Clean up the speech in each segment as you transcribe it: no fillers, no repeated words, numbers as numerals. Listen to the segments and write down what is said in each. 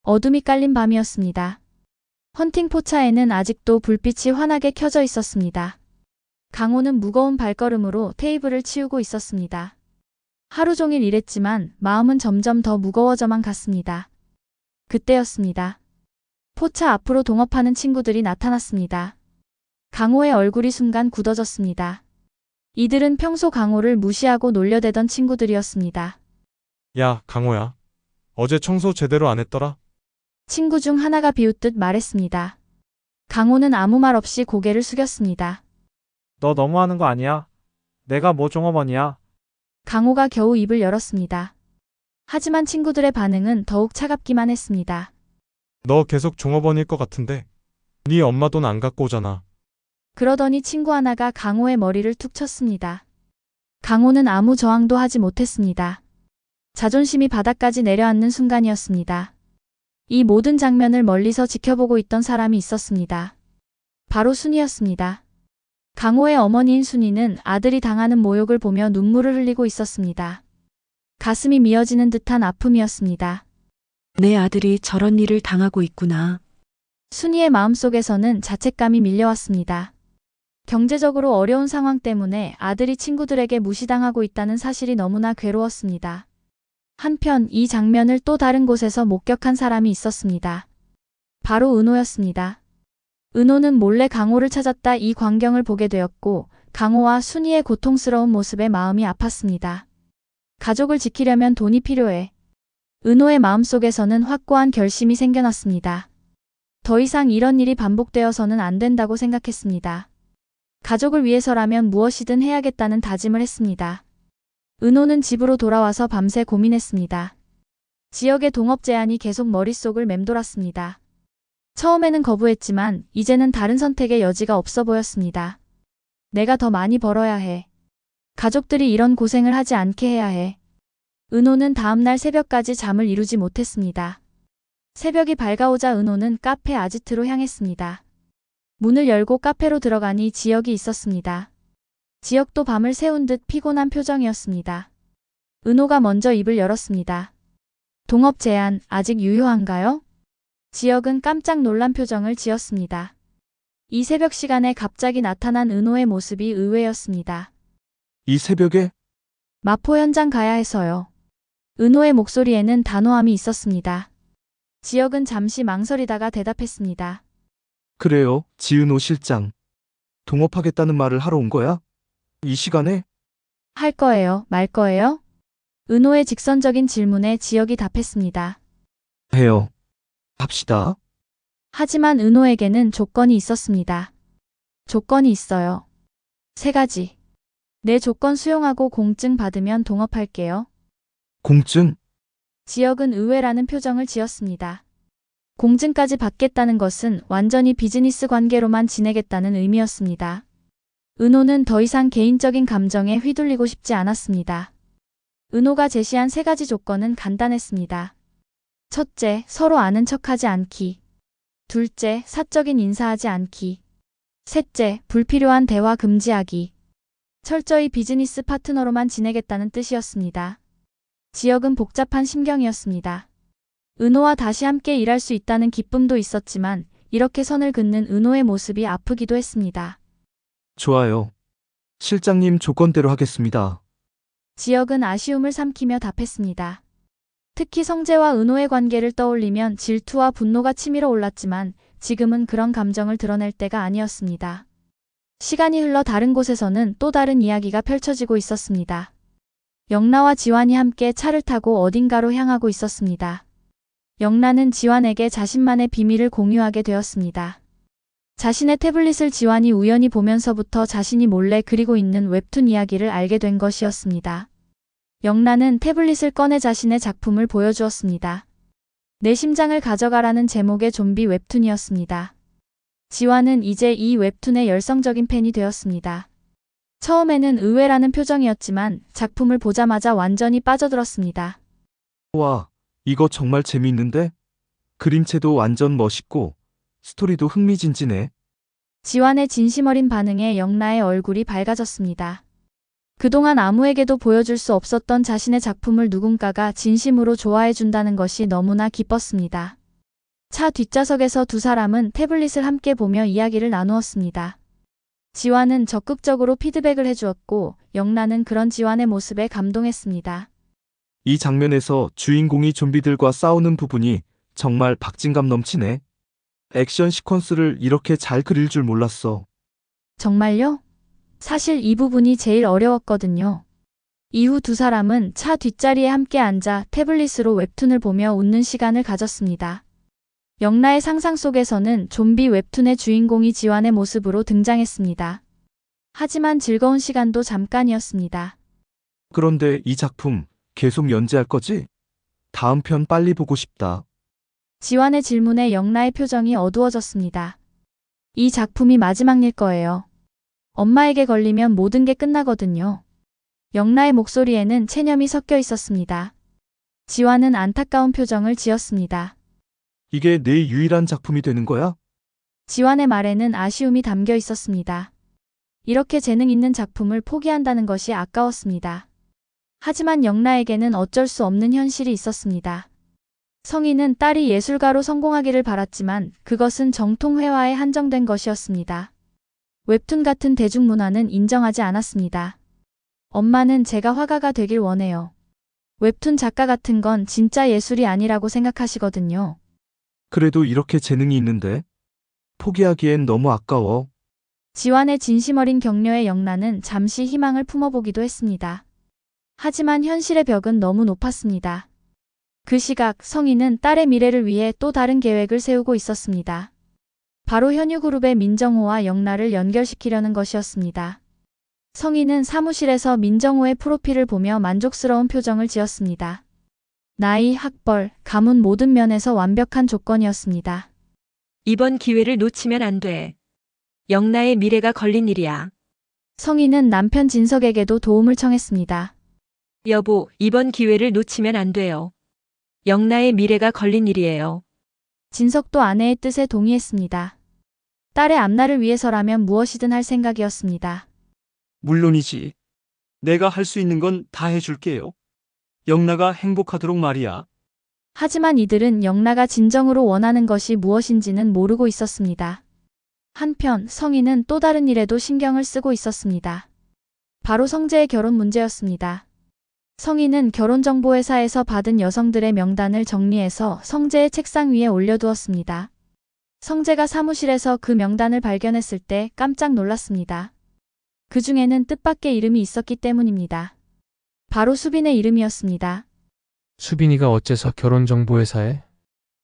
어둠이 깔린 밤이었습니다. 헌팅 포차에는 아직도 불빛이 환하게 켜져 있었습니다. 강호는 무거운 발걸음으로 테이블을 치우고 있었습니다. 하루 종일 일했지만 마음은 점점 더 무거워져만 갔습니다. 그때였습니다. 포차 앞으로 동업하는 친구들이 나타났습니다. 강호의 얼굴이 순간 굳어졌습니다. 이들은 평소 강호를 무시하고 놀려대던 친구들이었습니다. 야, 강호야. 어제 청소 제대로 안 했더라? 친구 중 하나가 비웃듯 말했습니다. 강호는 아무 말 없이 고개를 숙였습니다. 너 너무하는 거 아니야? 내가 뭐 종업원이야? 강호가 겨우 입을 열었습니다. 하지만 친구들의 반응은 더욱 차갑기만 했습니다. 너 계속 종업원일 것 같은데. 네 엄마 돈 안 갖고 오잖아. 그러더니 친구 하나가 강호의 머리를 툭 쳤습니다. 강호는 아무 저항도 하지 못했습니다. 자존심이 바닥까지 내려앉는 순간이었습니다. 이 모든 장면을 멀리서 지켜보고 있던 사람이 있었습니다. 바로 순이였습니다. 강호의 어머니인 순이는 아들이 당하는 모욕을 보며 눈물을 흘리고 있었습니다. 가슴이 미어지는 듯한 아픔이었습니다. 내 아들이 저런 일을 당하고 있구나. 순이의 마음속에서는 자책감이 밀려왔습니다. 경제적으로 어려운 상황 때문에 아들이 친구들에게 무시당하고 있다는 사실이 너무나 괴로웠습니다. 한편 이 장면을 또 다른 곳에서 목격한 사람이 있었습니다. 바로 은호였습니다. 은호는 몰래 강호를 찾았다 이 광경을 보게 되었고 강호와 순이의 고통스러운 모습에 마음이 아팠습니다. 가족을 지키려면 돈이 필요해. 은호의 마음속에서는 확고한 결심이 생겨났습니다. 더 이상 이런 일이 반복되어서는 안 된다고 생각했습니다. 가족을 위해서라면 무엇이든 해야겠다는 다짐을 했습니다. 은호는 집으로 돌아와서 밤새 고민했습니다. 지역의 동업 제안이 계속 머릿속을 맴돌았습니다. 처음에는 거부했지만 이제는 다른 선택의 여지가 없어 보였습니다. 내가 더 많이 벌어야 해. 가족들이 이런 고생을 하지 않게 해야 해. 은호는 다음날 새벽까지 잠을 이루지 못했습니다. 새벽이 밝아오자 은호는 카페 아지트로 향했습니다. 문을 열고 카페로 들어가니 지역이 있었습니다. 지역도 밤을 새운 듯 피곤한 표정이었습니다. 은호가 먼저 입을 열었습니다. 동업 제안 아직 유효한가요? 지역은 깜짝 놀란 표정을 지었습니다. 이 새벽 시간에 갑자기 나타난 은호의 모습이 의외였습니다. 이 새벽에? 마포 현장 가야 해서요. 은호의 목소리에는 단호함이 있었습니다. 지역은 잠시 망설이다가 대답했습니다. 그래요, 지은호 실장. 동업하겠다는 말을 하러 온 거야? 이 시간에? 할 거예요, 말 거예요? 은호의 직선적인 질문에 지역이 답했습니다. 해요. 합시다. 하지만 은호에게는 조건이 있었습니다. 조건이 있어요. 3가지. 내 조건 수용하고 공증 받으면 동업할게요. 공증? 지역은 의외라는 표정을 지었습니다. 공증까지 받겠다는 것은 완전히 비즈니스 관계로만 지내겠다는 의미였습니다. 은호는 더 이상 개인적인 감정에 휘둘리고 싶지 않았습니다. 은호가 제시한 3가지 조건은 간단했습니다. 첫째, 서로 아는 척하지 않기. 둘째, 사적인 인사하지 않기. 셋째, 불필요한 대화 금지하기. 철저히 비즈니스 파트너로만 지내겠다는 뜻이었습니다. 지역은 복잡한 심경이었습니다. 은호와 다시 함께 일할 수 있다는 기쁨도 있었지만 이렇게 선을 긋는 은호의 모습이 아프기도 했습니다. 좋아요. 실장님 조건대로 하겠습니다. 지역은 아쉬움을 삼키며 답했습니다. 특히 성재와 은호의 관계를 떠올리면 질투와 분노가 치밀어 올랐지만 지금은 그런 감정을 드러낼 때가 아니었습니다. 시간이 흘러 다른 곳에서는 또 다른 이야기가 펼쳐지고 있었습니다. 영라와 지환이 함께 차를 타고 어딘가로 향하고 있었습니다. 영라는 지환에게 자신만의 비밀을 공유하게 되었습니다. 자신의 태블릿을 지환이 우연히 보면서부터 자신이 몰래 그리고 있는 웹툰 이야기를 알게 된 것이었습니다. 영라는 태블릿을 꺼내 자신의 작품을 보여주었습니다. 내 심장을 가져가라는 제목의 좀비 웹툰이었습니다. 지환은 이제 이 웹툰의 열성적인 팬이 되었습니다. 처음에는 의외라는 표정이었지만 작품을 보자마자 완전히 빠져들었습니다. 와, 이거 정말 재미있는데? 그림체도 완전 멋있고 스토리도 흥미진진해. 지환의 진심 어린 반응에 영라의 얼굴이 밝아졌습니다. 그동안 아무에게도 보여줄 수 없었던 자신의 작품을 누군가가 진심으로 좋아해 준다는 것이 너무나 기뻤습니다. 차 뒷좌석에서 두 사람은 태블릿을 함께 보며 이야기를 나누었습니다. 지환은 적극적으로 피드백을 해주었고 영란은 그런 지환의 모습에 감동했습니다. 이 장면에서 주인공이 좀비들과 싸우는 부분이 정말 박진감 넘치네. 액션 시퀀스를 이렇게 잘 그릴 줄 몰랐어. 정말요? 사실 이 부분이 제일 어려웠거든요. 이후 두 사람은 차 뒷자리에 함께 앉아 태블릿으로 웹툰을 보며 웃는 시간을 가졌습니다. 영라의 상상 속에서는 좀비 웹툰의 주인공이 지환의 모습으로 등장했습니다. 하지만 즐거운 시간도 잠깐이었습니다. 그런데 이 작품 계속 연재할 거지? 다음 편 빨리 보고 싶다. 지환의 질문에 영라의 표정이 어두워졌습니다. 이 작품이 마지막일 거예요. 엄마에게 걸리면 모든 게 끝나거든요. 영라의 목소리에는 체념이 섞여 있었습니다. 지환은 안타까운 표정을 지었습니다. 이게 내 유일한 작품이 되는 거야? 지환의 말에는 아쉬움이 담겨 있었습니다. 이렇게 재능 있는 작품을 포기한다는 것이 아까웠습니다. 하지만 영라에게는 어쩔 수 없는 현실이 있었습니다. 성인은 딸이 예술가로 성공하기를 바랐지만 그것은 정통회화에 한정된 것이었습니다. 웹툰 같은 대중문화는 인정하지 않았습니다. 엄마는 제가 화가가 되길 원해요. 웹툰 작가 같은 건 진짜 예술이 아니라고 생각하시거든요. 그래도 이렇게 재능이 있는데? 포기하기엔 너무 아까워. 지환의 진심 어린 격려에 영란은 잠시 희망을 품어보기도 했습니다. 하지만 현실의 벽은 너무 높았습니다. 그 시각 성인은 딸의 미래를 위해 또 다른 계획을 세우고 있었습니다. 바로 현유그룹의 민정호와 영라를 연결시키려는 것이었습니다. 성인은 사무실에서 민정호의 프로필을 보며 만족스러운 표정을 지었습니다. 나이, 학벌, 가문 모든 면에서 완벽한 조건이었습니다. 이번 기회를 놓치면 안 돼. 영나의 미래가 걸린 일이야. 성인은 남편 진석에게도 도움을 청했습니다. 여보, 이번 기회를 놓치면 안 돼요. 영나의 미래가 걸린 일이에요. 진석도 아내의 뜻에 동의했습니다. 딸의 앞날을 위해서라면 무엇이든 할 생각이었습니다. 물론이지. 내가 할 수 있는 건 다 해줄게요. 영나가 행복하도록 말이야. 하지만 이들은 영라가 진정으로 원하는 것이 무엇인지는 모르고 있었습니다. 한편 성인은 또 다른 일에도 신경을 쓰고 있었습니다. 바로 성재의 결혼 문제였습니다. 성인은 결혼정보회사에서 받은 여성들의 명단을 정리해서 성재의 책상 위에 올려두었습니다. 성재가 사무실에서 그 명단을 발견했을 때 깜짝 놀랐습니다. 그 중에는 뜻밖의 이름이 있었기 때문입니다. 바로 수빈의 이름이었습니다. 수빈이가 어째서 결혼정보회사에?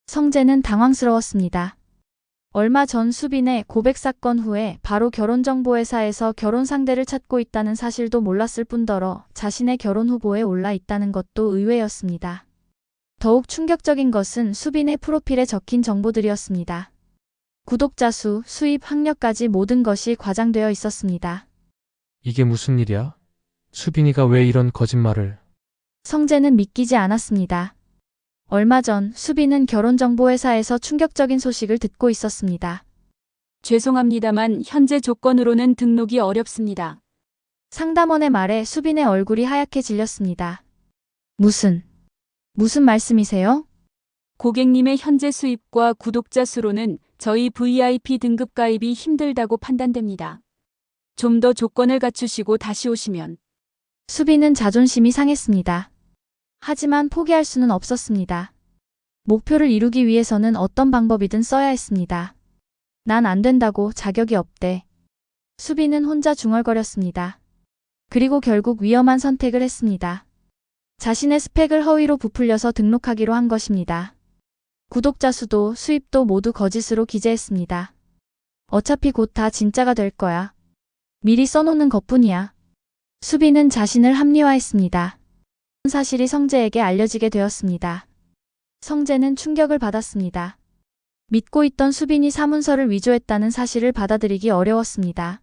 성재는 당황스러웠습니다. 얼마 전 수빈의 고백 사건 후에 바로 결혼정보회사에서 결혼 상대를 찾고 있다는 사실도 몰랐을 뿐더러 자신의 결혼 후보에 올라 있다는 것도 의외였습니다. 더욱 충격적인 것은 수빈의 프로필에 적힌 정보들이었습니다. 구독자 수, 수입, 학력까지 모든 것이 과장되어 있었습니다. 이게 무슨 일이야? 수빈이가 왜 이런 거짓말을? 성재는 믿기지 않았습니다. 얼마 전 수빈은 결혼정보회사에서 충격적인 소식을 듣고 있었습니다. 죄송합니다만 현재 조건으로는 등록이 어렵습니다. 상담원의 말에 수빈의 얼굴이 하얗게 질렸습니다. 무슨 말씀이세요? 고객님의 현재 수입과 구독자 수로는 저희 VIP 등급 가입이 힘들다고 판단됩니다. 좀 더 조건을 갖추시고 다시 오시면. 수빈은 자존심이 상했습니다. 하지만 포기할 수는 없었습니다. 목표를 이루기 위해서는 어떤 방법이든 써야 했습니다. 난 안 된다고, 자격이 없대. 수빈은 혼자 중얼거렸습니다. 그리고 결국 위험한 선택을 했습니다. 자신의 스펙을 허위로 부풀려서 등록하기로 한 것입니다. 구독자 수도 수입도 모두 거짓으로 기재했습니다. 어차피 곧 다 진짜가 될 거야. 미리 써놓는 것뿐이야. 수빈은 자신을 합리화했습니다. 사실이 성재에게 알려지게 되었습니다. 성재는 충격을 받았습니다. 믿고 있던 수빈이 사문서를 위조했다는 사실을 받아들이기 어려웠습니다.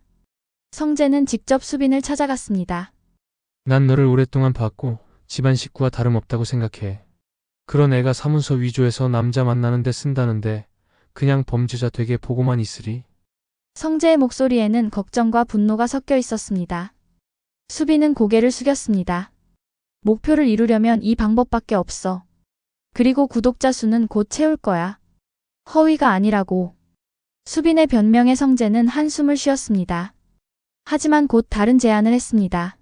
성재는 직접 수빈을 찾아갔습니다. 난 너를 오랫동안 봤고 집안 식구와 다름없다고 생각해. 그런 애가 사문서 위조해서 남자 만나는데 쓴다는데 그냥 범죄자 되게 보고만 있으리? 성재의 목소리에는 걱정과 분노가 섞여 있었습니다. 수빈은 고개를 숙였습니다. 목표를 이루려면 이 방법밖에 없어. 그리고 구독자 수는 곧 채울 거야. 허위가 아니라고. 수빈의 변명에 성재는 한숨을 쉬었습니다. 하지만 곧 다른 제안을 했습니다.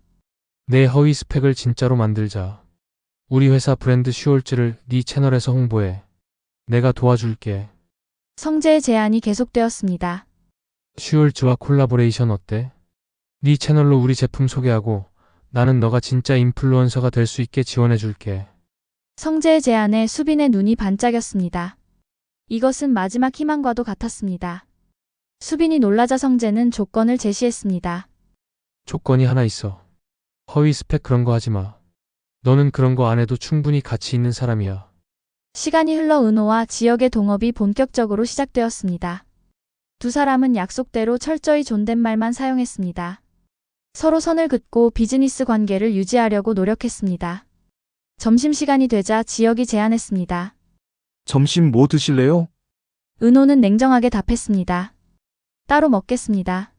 내 허위 스펙을 진짜로 만들자. 우리 회사 브랜드 슈얼즈를 네 채널에서 홍보해. 내가 도와줄게. 성재의 제안이 계속되었습니다. 슈얼즈와 콜라보레이션 어때? 네 채널로 우리 제품 소개하고 나는 너가 진짜 인플루언서가 될 수 있게 지원해줄게. 성재의 제안에 수빈의 눈이 반짝였습니다. 이것은 마지막 희망과도 같았습니다. 수빈이 놀라자 성재는 조건을 제시했습니다. 조건이 하나 있어. 허위 스펙 그런 거 하지 마. 너는 그런 거 안 해도 충분히 가치 있는 사람이야. 시간이 흘러 은호와 지역의 동업이 본격적으로 시작되었습니다. 두 사람은 약속대로 철저히 존댓말만 사용했습니다. 서로 선을 긋고 비즈니스 관계를 유지하려고 노력했습니다. 점심시간이 되자 지역이 제안했습니다. 점심 뭐 드실래요? 은호는 냉정하게 답했습니다. 따로 먹겠습니다.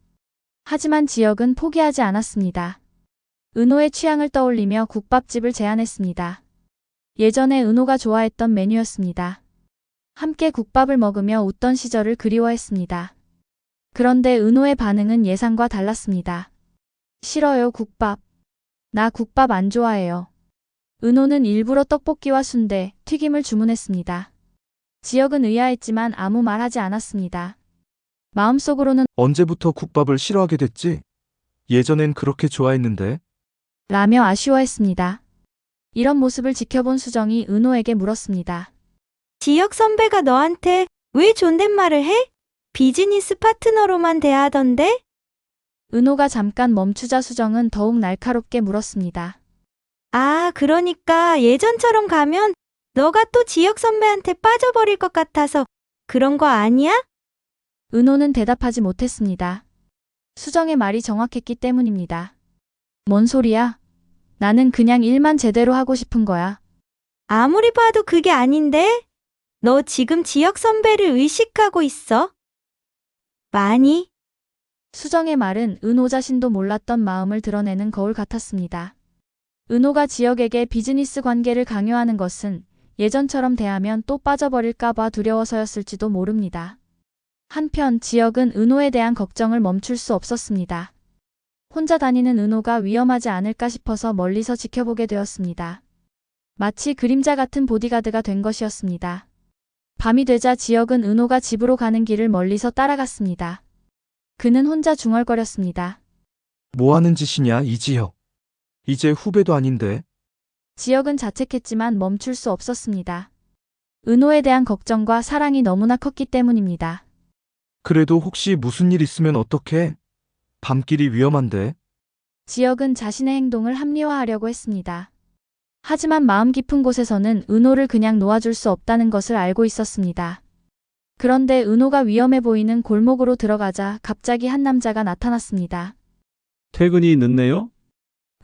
하지만 지역은 포기하지 않았습니다. 은호의 취향을 떠올리며 국밥집을 제안했습니다. 예전에 은호가 좋아했던 메뉴였습니다. 함께 국밥을 먹으며 웃던 시절을 그리워했습니다. 그런데 은호의 반응은 예상과 달랐습니다. 싫어요, 국밥. 나 국밥 안 좋아해요. 은호는 일부러 떡볶이와 순대, 튀김을 주문했습니다. 지역은 의아했지만 아무 말 하지 않았습니다. 마음속으로는 언제부터 국밥을 싫어하게 됐지? 예전엔 그렇게 좋아했는데. 라며 아쉬워했습니다. 이런 모습을 지켜본 수정이 은호에게 물었습니다. 지역 선배가 너한테 왜 존댓말을 해? 비즈니스 파트너로만 대하던데? 은호가 잠깐 멈추자 수정은 더욱 날카롭게 물었습니다. 아, 그러니까 예전처럼 가면 너가 또 지역 선배한테 빠져버릴 것 같아서 그런 거 아니야? 은호는 대답하지 못했습니다. 수정의 말이 정확했기 때문입니다. 뭔 소리야? 나는 그냥 일만 제대로 하고 싶은 거야. 아무리 봐도 그게 아닌데? 너 지금 지역 선배를 의식하고 있어? 많이? 수정의 말은 은호 자신도 몰랐던 마음을 드러내는 거울 같았습니다. 은호가 지역에게 비즈니스 관계를 강요하는 것은 예전처럼 대하면 또 빠져버릴까봐 두려워서였을지도 모릅니다. 한편 지역은 은호에 대한 걱정을 멈출 수 없었습니다. 혼자 다니는 은호가 위험하지 않을까 싶어서 멀리서 지켜보게 되었습니다. 마치 그림자 같은 보디가드가 된 것이었습니다. 밤이 되자 지역은 은호가 집으로 가는 길을 멀리서 따라갔습니다. 그는 혼자 중얼거렸습니다. 뭐 하는 짓이냐, 이지혁. 이제 후배도 아닌데. 지역은 자책했지만 멈출 수 없었습니다. 은호에 대한 걱정과 사랑이 너무나 컸기 때문입니다. 그래도 혹시 무슨 일 있으면 어떡해? 밤길이 위험한데. 지역은 자신의 행동을 합리화하려고 했습니다. 하지만 마음 깊은 곳에서는 은호를 그냥 놓아줄 수 없다는 것을 알고 있었습니다. 그런데 은호가 위험해 보이는 골목으로 들어가자 갑자기 한 남자가 나타났습니다. 퇴근이 늦네요?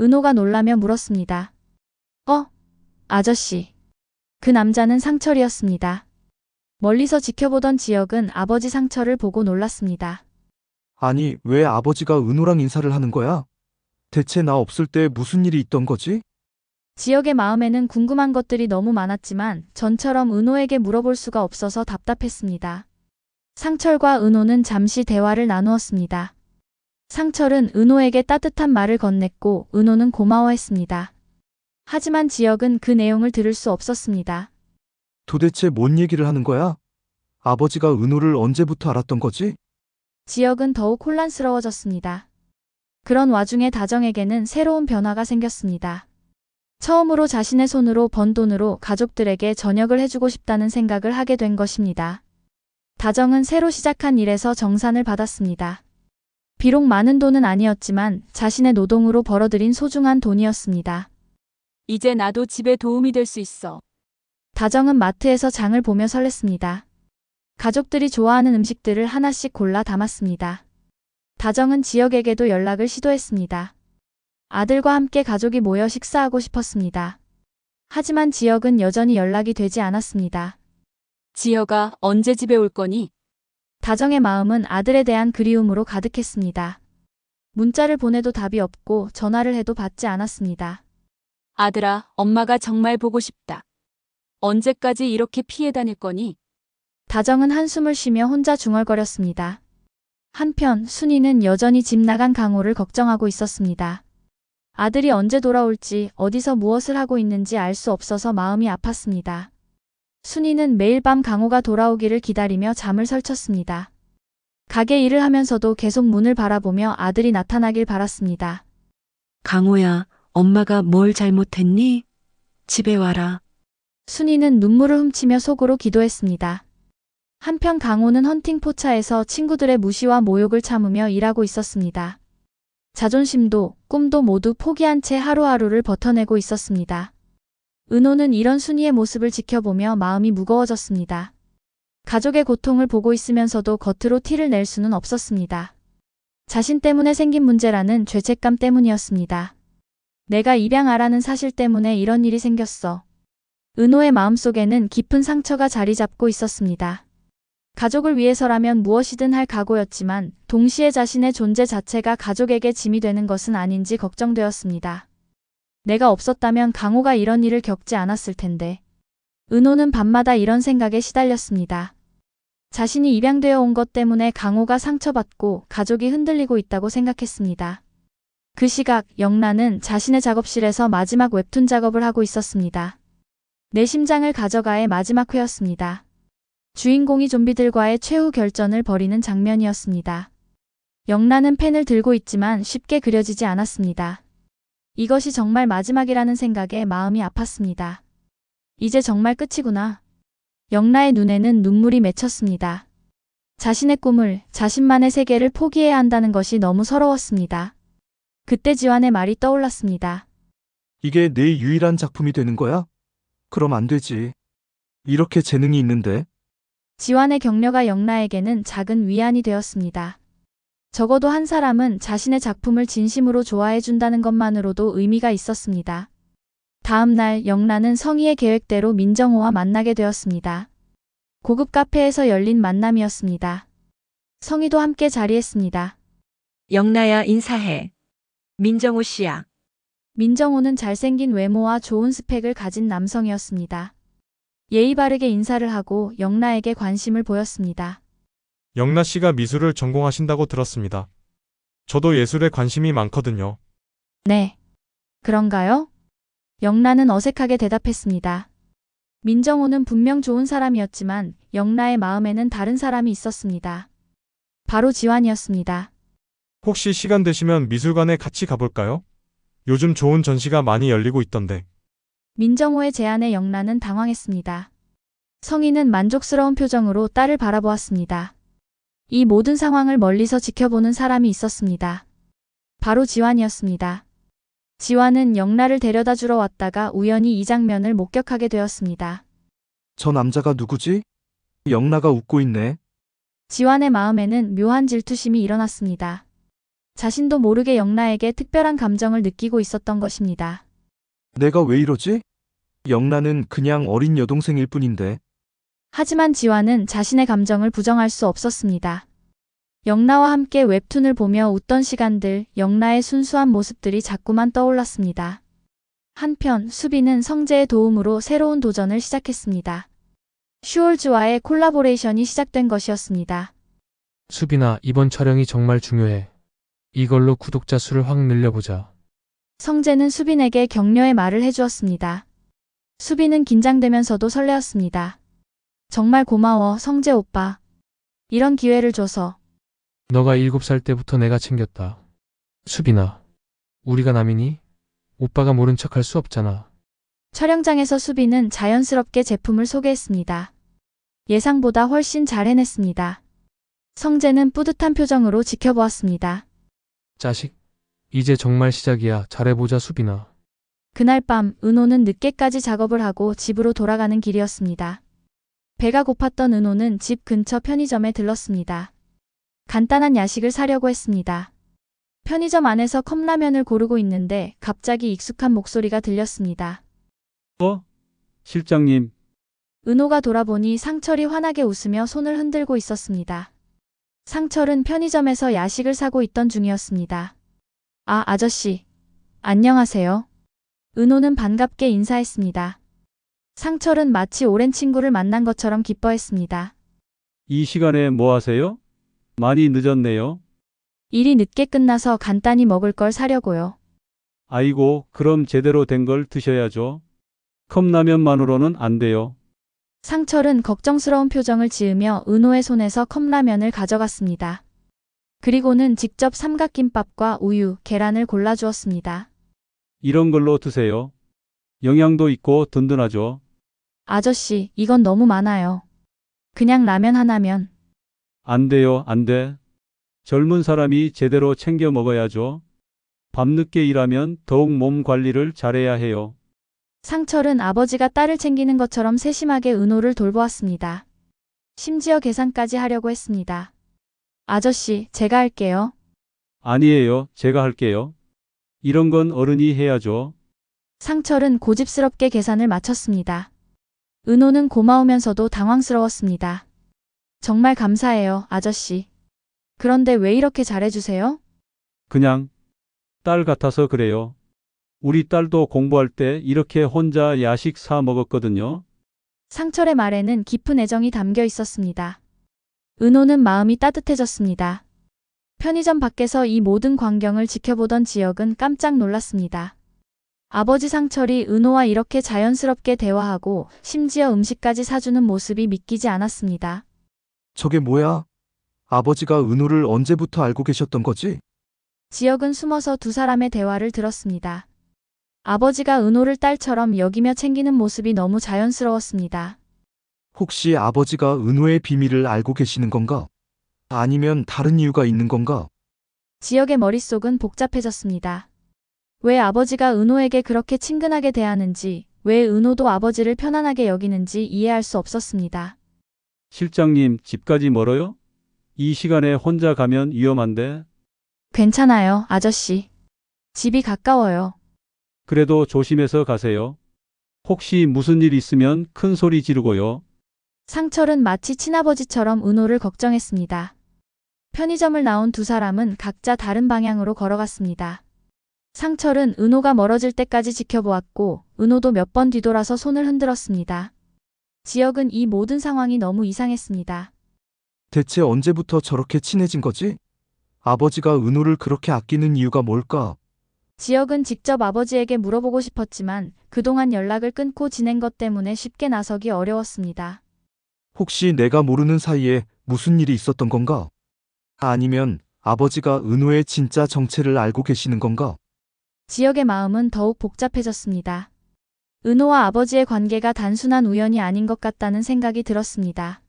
은호가 놀라며 물었습니다. 아저씨. 그 남자는 상철이었습니다. 멀리서 지켜보던 지역은 아버지 상철을 보고 놀랐습니다. 아니, 왜 아버지가 은호랑 인사를 하는 거야? 대체 나 없을 때 무슨 일이 있던 거지? 지역의 마음에는 궁금한 것들이 너무 많았지만 전처럼 은호에게 물어볼 수가 없어서 답답했습니다. 상철과 은호는 잠시 대화를 나누었습니다. 상철은 은호에게 따뜻한 말을 건넸고 은호는 고마워했습니다. 하지만 지역은 그 내용을 들을 수 없었습니다. 도대체 뭔 얘기를 하는 거야? 아버지가 은호를 언제부터 알았던 거지? 지역은 더욱 혼란스러워졌습니다. 그런 와중에 다정에게는 새로운 변화가 생겼습니다. 처음으로 자신의 손으로 번 돈으로 가족들에게 저녁을 해주고 싶다는 생각을 하게 된 것입니다. 다정은 새로 시작한 일에서 정산을 받았습니다. 비록 많은 돈은 아니었지만 자신의 노동으로 벌어들인 소중한 돈이었습니다. 이제 나도 집에 도움이 될 수 있어. 다정은 마트에서 장을 보며 설렜습니다. 가족들이 좋아하는 음식들을 하나씩 골라 담았습니다. 다정은 지역에게도 연락을 시도했습니다. 아들과 함께 가족이 모여 식사하고 싶었습니다. 하지만 지역은 여전히 연락이 되지 않았습니다. 지혁아, 언제 집에 올 거니? 다정의 마음은 아들에 대한 그리움으로 가득했습니다. 문자를 보내도 답이 없고 전화를 해도 받지 않았습니다. 아들아, 엄마가 정말 보고 싶다. 언제까지 이렇게 피해 다닐 거니? 다정은 한숨을 쉬며 혼자 중얼거렸습니다. 한편 순이는 여전히 집 나간 강호를 걱정하고 있었습니다. 아들이 언제 돌아올지 어디서 무엇을 하고 있는지 알 수 없어서 마음이 아팠습니다. 순이는 매일 밤 강호가 돌아오기를 기다리며 잠을 설쳤습니다. 가게 일을 하면서도 계속 문을 바라보며 아들이 나타나길 바랐습니다. 강호야, 엄마가 뭘 잘못했니? 집에 와라. 순이는 눈물을 훔치며 속으로 기도했습니다. 한편 강호는 헌팅 포차에서 친구들의 무시와 모욕을 참으며 일하고 있었습니다. 자존심도 꿈도 모두 포기한 채 하루하루를 버텨내고 있었습니다. 은호는 이런 순이의 모습을 지켜보며 마음이 무거워졌습니다. 가족의 고통을 보고 있으면서도 겉으로 티를 낼 수는 없었습니다. 자신 때문에 생긴 문제라는 죄책감 때문이었습니다. 내가 입양아라는 사실 때문에 이런 일이 생겼어. 은호의 마음속에는 깊은 상처가 자리 잡고 있었습니다. 가족을 위해서라면 무엇이든 할 각오였지만 동시에 자신의 존재 자체가 가족에게 짐이 되는 것은 아닌지 걱정되었습니다. 내가 없었다면 강호가 이런 일을 겪지 않았을 텐데. 은호는 밤마다 이런 생각에 시달렸습니다. 자신이 입양되어 온 것 때문에 강호가 상처받고 가족이 흔들리고 있다고 생각했습니다. 그 시각 영란은 자신의 작업실에서 마지막 웹툰 작업을 하고 있었습니다. 내 심장을 가져가의 마지막 회였습니다. 주인공이 좀비들과의 최후 결전을 벌이는 장면이었습니다. 영란은 펜을 들고 있지만 쉽게 그려지지 않았습니다. 이것이 정말 마지막이라는 생각에 마음이 아팠습니다. 이제 정말 끝이구나. 영라의 눈에는 눈물이 맺혔습니다. 자신의 꿈을, 자신만의 세계를 포기해야 한다는 것이 너무 서러웠습니다. 그때 지완의 말이 떠올랐습니다. 이게 내 유일한 작품이 되는 거야? 그럼 안 되지. 이렇게 재능이 있는데. 지완의 격려가 영라에게는 작은 위안이 되었습니다. 적어도 한 사람은 자신의 작품을 진심으로 좋아해 준다는 것만으로도 의미가 있었습니다. 다음 날 영란은 성희의 계획대로 민정호와 만나게 되었습니다. 고급 카페에서 열린 만남이었습니다. 성희도 함께 자리했습니다. 영나야, 인사해. 민정호 씨야. 민정호는 잘생긴 외모와 좋은 스펙을 가진 남성이었습니다. 예의 바르게 인사를 하고 영라에게 관심을 보였습니다. 영나 씨가 미술을 전공하신다고 들었습니다. 저도 예술에 관심이 많거든요. 네. 그런가요? 영라는 어색하게 대답했습니다. 민정호는 분명 좋은 사람이었지만 영라의 마음에는 다른 사람이 있었습니다. 바로 지완이었습니다. 혹시 시간 되시면 미술관에 같이 가볼까요? 요즘 좋은 전시가 많이 열리고 있던데. 민정호의 제안에 영란은 당황했습니다. 성희는 만족스러운 표정으로 딸을 바라보았습니다. 이 모든 상황을 멀리서 지켜보는 사람이 있었습니다. 바로 지완이었습니다. 지완은 영라를 데려다 주러 왔다가 우연히 이 장면을 목격하게 되었습니다. 저 남자가 누구지? 영나가 웃고 있네. 지완의 마음에는 묘한 질투심이 일어났습니다. 자신도 모르게 영라에게 특별한 감정을 느끼고 있었던 것입니다. 내가 왜 이러지? 영나는 그냥 어린 여동생일 뿐인데. 하지만 지완은 자신의 감정을 부정할 수 없었습니다. 영라와 함께 웹툰을 보며 웃던 시간들, 영라의 순수한 모습들이 자꾸만 떠올랐습니다. 한편 수빈은 성재의 도움으로 새로운 도전을 시작했습니다. 슈올즈와의 콜라보레이션이 시작된 것이었습니다. 수빈아, 이번 촬영이 정말 중요해. 이걸로 구독자 수를 확 늘려보자. 성재는 수빈에게 격려의 말을 해주었습니다. 수빈은 긴장되면서도 설레었습니다. 정말 고마워, 성재 오빠. 이런 기회를 줘서. 너가 7살 때부터 내가 챙겼다. 수빈아, 우리가 남이니? 오빠가 모른 척 할 수 없잖아. 촬영장에서 수빈은 자연스럽게 제품을 소개했습니다. 예상보다 훨씬 잘 해냈습니다. 성재는 뿌듯한 표정으로 지켜보았습니다. 자식, 이제 정말 시작이야. 잘해보자, 수빈아. 그날 밤 은호는 늦게까지 작업을 하고 집으로 돌아가는 길이었습니다. 배가 고팠던 은호는 집 근처 편의점에 들렀습니다. 간단한 야식을 사려고 했습니다. 편의점 안에서 컵라면을 고르고 있는데 갑자기 익숙한 목소리가 들렸습니다. 실장님, 은호가 돌아보니 상철이 환하게 웃으며 손을 흔들고 있었습니다. 상철은 편의점에서 야식을 사고 있던 중이었습니다. 아, 아저씨. 안녕하세요. 은호는 반갑게 인사했습니다. 상철은 마치 오랜 친구를 만난 것처럼 기뻐했습니다. 이 시간에 뭐 하세요? 많이 늦었네요. 일이 늦게 끝나서 간단히 먹을 걸 사려고요. 아이고, 그럼 제대로 된 걸 드셔야죠. 컵라면만으로는 안 돼요. 상철은 걱정스러운 표정을 지으며 은호의 손에서 컵라면을 가져갔습니다. 그리고는 직접 삼각김밥과 우유, 계란을 골라주었습니다. 이런 걸로 드세요. 영양도 있고 든든하죠. 아저씨, 이건 너무 많아요. 그냥 라면 하나면. 안 돼요, 안 돼. 젊은 사람이 제대로 챙겨 먹어야죠. 밤늦게 일하면 더욱 몸 관리를 잘해야 해요. 상철은 아버지가 딸을 챙기는 것처럼 세심하게 은호를 돌보았습니다. 심지어 계산까지 하려고 했습니다. 아저씨, 제가 할게요. 아니에요, 제가 할게요. 이런 건 어른이 해야죠. 상철은 고집스럽게 계산을 마쳤습니다. 은호는 고마우면서도 당황스러웠습니다. 정말 감사해요, 아저씨. 그런데 왜 이렇게 잘해주세요? 그냥 딸 같아서 그래요. 우리 딸도 공부할 때 이렇게 혼자 야식 사 먹었거든요. 상철의 말에는 깊은 애정이 담겨 있었습니다. 은호는 마음이 따뜻해졌습니다. 편의점 밖에서 이 모든 광경을 지켜보던 지역은 깜짝 놀랐습니다. 아버지 상철이 은호와 이렇게 자연스럽게 대화하고 심지어 음식까지 사주는 모습이 믿기지 않았습니다. 저게 뭐야? 아버지가 은호를 언제부터 알고 계셨던 거지? 지역은 숨어서 두 사람의 대화를 들었습니다. 아버지가 은호를 딸처럼 여기며 챙기는 모습이 너무 자연스러웠습니다. 혹시 아버지가 은호의 비밀을 알고 계시는 건가? 아니면 다른 이유가 있는 건가? 지역의 머릿속은 복잡해졌습니다. 왜 아버지가 은호에게 그렇게 친근하게 대하는지, 왜 은호도 아버지를 편안하게 여기는지 이해할 수 없었습니다. 실장님, 집까지 멀어요? 이 시간에 혼자 가면 위험한데. 괜찮아요, 아저씨. 집이 가까워요. 그래도 조심해서 가세요. 혹시 무슨 일 있으면 큰 소리 지르고요. 상철은 마치 친아버지처럼 은호를 걱정했습니다. 편의점을 나온 두 사람은 각자 다른 방향으로 걸어갔습니다. 상철은 은호가 멀어질 때까지 지켜보았고 은호도 몇 번 뒤돌아서 손을 흔들었습니다. 지역은 이 모든 상황이 너무 이상했습니다. 대체 언제부터 저렇게 친해진 거지? 아버지가 은호를 그렇게 아끼는 이유가 뭘까? 지역은 직접 아버지에게 물어보고 싶었지만 그동안 연락을 끊고 지낸 것 때문에 쉽게 나서기 어려웠습니다. 혹시 내가 모르는 사이에 무슨 일이 있었던 건가? 아니면 아버지가 은호의 진짜 정체를 알고 계시는 건가? 지역의 마음은 더욱 복잡해졌습니다. 은호와 아버지의 관계가 단순한 우연이 아닌 것 같다는 생각이 들었습니다.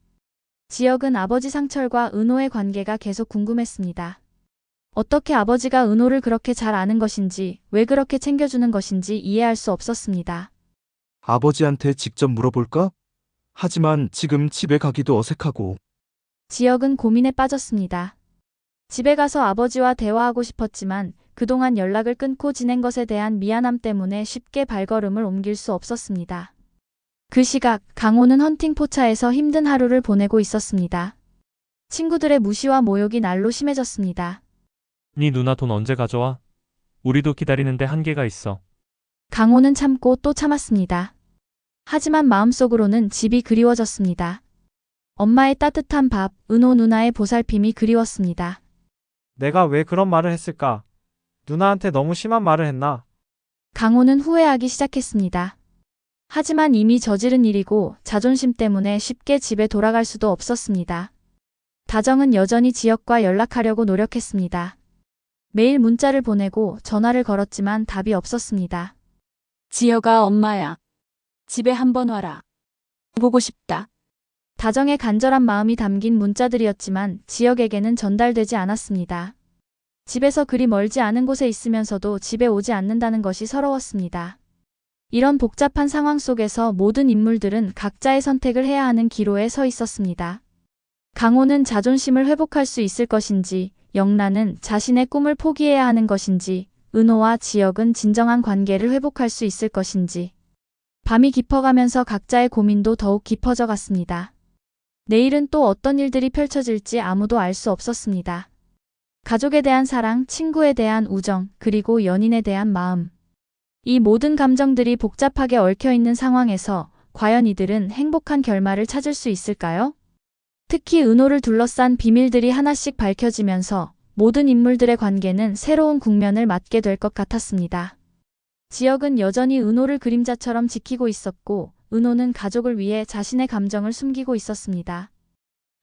지역은 아버지 상철과 은호의 관계가 계속 궁금했습니다. 어떻게 아버지가 은호를 그렇게 잘 아는 것인지, 왜 그렇게 챙겨주는 것인지 이해할 수 없었습니다. 아버지한테 직접 물어볼까? 하지만 지금 집에 가기도 어색하고. 지역은 고민에 빠졌습니다. 집에 가서 아버지와 대화하고 싶었지만 그동안 연락을 끊고 지낸 것에 대한 미안함 때문에 쉽게 발걸음을 옮길 수 없었습니다. 그 시각 강호는 헌팅 포차에서 힘든 하루를 보내고 있었습니다. 친구들의 무시와 모욕이 날로 심해졌습니다. 네 누나 돈 언제 가져와? 우리도 기다리는데 한계가 있어. 강호는 참고 또 참았습니다. 하지만 마음속으로는 집이 그리워졌습니다. 엄마의 따뜻한 밥, 은호 누나의 보살핌이 그리웠습니다. 내가 왜 그런 말을 했을까? 누나한테 너무 심한 말을 했나? 강호는 후회하기 시작했습니다. 하지만 이미 저지른 일이고 자존심 때문에 쉽게 집에 돌아갈 수도 없었습니다. 다정은 여전히 지역과 연락하려고 노력했습니다. 매일 문자를 보내고 전화를 걸었지만 답이 없었습니다. 지혁아, 엄마야. 집에 한번 와라. 보고 싶다. 다정의 간절한 마음이 담긴 문자들이었지만 지역에게는 전달되지 않았습니다. 집에서 그리 멀지 않은 곳에 있으면서도 집에 오지 않는다는 것이 서러웠습니다. 이런 복잡한 상황 속에서 모든 인물들은 각자의 선택을 해야 하는 기로에 서 있었습니다. 강호는 자존심을 회복할 수 있을 것인지, 영란은 자신의 꿈을 포기해야 하는 것인지, 은호와 지역은 진정한 관계를 회복할 수 있을 것인지. 밤이 깊어가면서 각자의 고민도 더욱 깊어져 갔습니다. 내일은 또 어떤 일들이 펼쳐질지 아무도 알 수 없었습니다. 가족에 대한 사랑, 친구에 대한 우정, 그리고 연인에 대한 마음. 이 모든 감정들이 복잡하게 얽혀있는 상황에서 과연 이들은 행복한 결말을 찾을 수 있을까요? 특히 은호를 둘러싼 비밀들이 하나씩 밝혀지면서 모든 인물들의 관계는 새로운 국면을 맞게 될 것 같았습니다. 지혁은 여전히 은호를 그림자처럼 지키고 있었고, 은호는 가족을 위해 자신의 감정을 숨기고 있었습니다.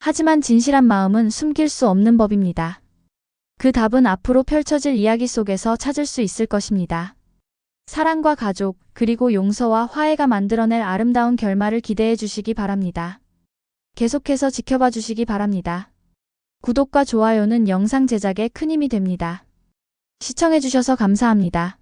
하지만 진실한 마음은 숨길 수 없는 법입니다. 그 답은 앞으로 펼쳐질 이야기 속에서 찾을 수 있을 것입니다. 사랑과 가족, 그리고 용서와 화해가 만들어낼 아름다운 결말을 기대해 주시기 바랍니다. 계속해서 지켜봐 주시기 바랍니다. 구독과 좋아요는 영상 제작에 큰 힘이 됩니다. 시청해 주셔서 감사합니다.